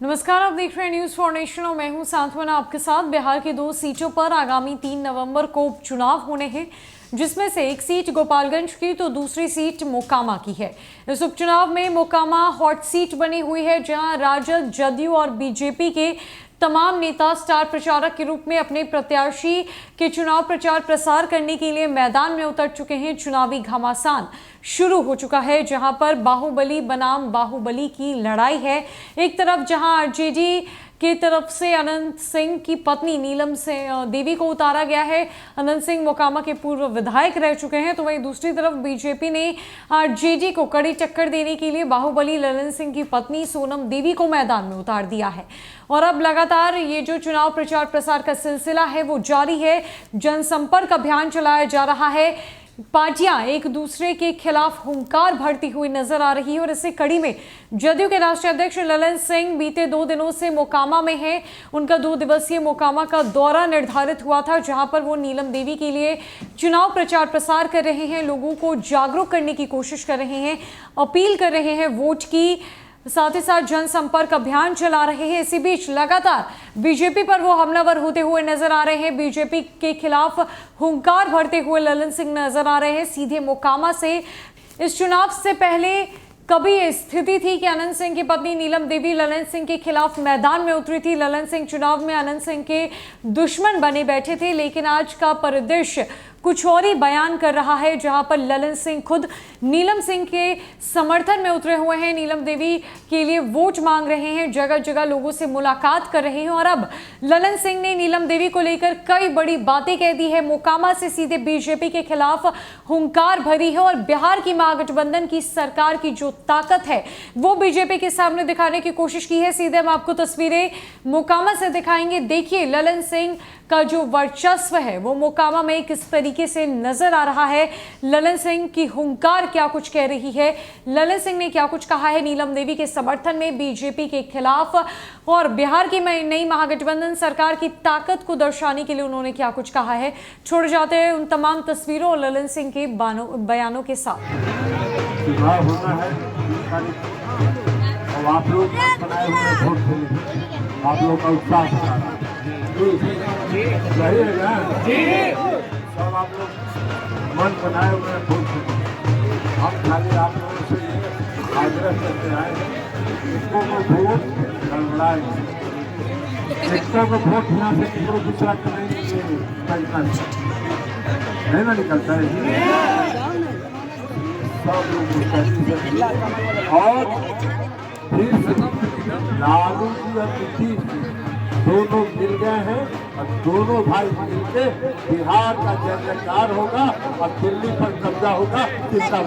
नमस्कार, आप देख रहे हैं न्यूज फॉर नेशन और मैं हूं सांत्वना आपके साथ। बिहार की 2 सीटों पर आगामी 3 नवंबर को उपचुनाव होने हैं, जिसमें से एक सीट गोपालगंज की तो दूसरी सीट मोकामा की है। इस उपचुनाव में मोकामा हॉट सीट बनी हुई है, जहां राजद, जदयू और बीजेपी के तमाम नेता स्टार प्रचारक के रूप में अपने प्रत्याशी के चुनाव प्रचार प्रसार करने के लिए मैदान में उतर चुके हैं। चुनावी घमासान शुरू हो चुका है, जहां पर बाहुबली बनाम बाहुबली की लड़ाई है। एक तरफ जहां आरजेडी की तरफ से अनंत सिंह की पत्नी नीलम देवी को उतारा गया है। अनंत सिंह मोकामा के पूर्व विधायक रह चुके हैं, तो वहीं दूसरी तरफ बीजेपी ने आरजेडी को कड़ी टक्कर देने के लिए बाहुबली ललन सिंह की पत्नी सोनम देवी को मैदान में उतार दिया है। और अब लगातार ये जो चुनाव प्रचार प्रसार का सिलसिला है वो जारी है। जनसंपर्क अभियान चलाया जा रहा है। पार्टियां एक दूसरे के खिलाफ हुंकार भरती हुई नजर आ रही है और इसी कड़ी में जदयू के राष्ट्रीय अध्यक्ष ललन सिंह बीते 2 दिनों से मोकामा में हैं। उनका 2 दिवसीय मोकामा का दौरा निर्धारित हुआ था, जहां पर वो नीलम देवी के लिए चुनाव प्रचार प्रसार कर रहे हैं, लोगों को जागरूक करने की कोशिश कर रहे हैं, अपील कर रहे हैं वोट की, साथ ही साथ जनसंपर्क अभियान चला रहे हैं। इसी बीच लगातार बीजेपी पर वो हमलावर होते हुए नजर आ रहे हैं। बीजेपी के खिलाफ हुंकार भरते हुए ललन सिंह नजर आ रहे हैं सीधे मोकामा से। इस चुनाव से पहले कभी ये स्थिति थी कि अनंत सिंह की पत्नी नीलम देवी ललन सिंह के खिलाफ मैदान में उतरी थी। ललन सिंह चुनाव में अनंत सिंह के दुश्मन बने बैठे थे, लेकिन आज का परिदृश्य कुछ और ही बयान कर रहा है, जहां पर ललन सिंह खुद नीलम सिंह के समर्थन में उतरे हुए हैं, नीलम देवी के लिए वोट मांग रहे हैं, जगह जगह लोगों से मुलाकात कर रहे हैं। और अब ललन सिंह ने नीलम देवी को लेकर कई बड़ी बातें कह दी है। मोकामा से सीधे बीजेपी के खिलाफ हुंकार भरी है और बिहार की महागठबंधन की सरकार की जो ताकत है वो बीजेपी के सामने दिखाने की कोशिश की है। सीधे हम आपको तस्वीरें मोकामा से दिखाएंगे। देखिए ललन सिंह का जो वर्चस्व है वो मोकामा में किस तरीके से नजर आ रहा है। ललन सिंह की हुंकार क्या कुछ कह रही है, ललन सिंह ने क्या कुछ कहा है नीलम देवी के समर्थन में बीजेपी के खिलाफ, और बिहार की नई महागठबंधन सरकार की ताकत को दर्शाने के लिए उन्होंने क्या कुछ कहा है। छोड़ जाते हैं उन तमाम तस्वीरों और ललन सिंह के बयानों के साथ। चुनाव होना है, और आप लोग बनाए हुए वोट देंगे, आप लोग का उत्साह सही है ना? सब आप लोग मन बनाए हुए वोट देंगे। हम खाली आप लोगों से आग्रह करते आए, इसको को वोट गड़बड़ाएंगे, इसको को वोट यहाँ से किसी दूसरा करेंगे, नहीं ना निकलता है। सब लोग और फिर लालू जी और नीतीश दोनों मिल गए हैं और दोनों भाई मिलकर बिहार का जय जयकार होगा और दिल्ली पर कब्जा होगा। चिंता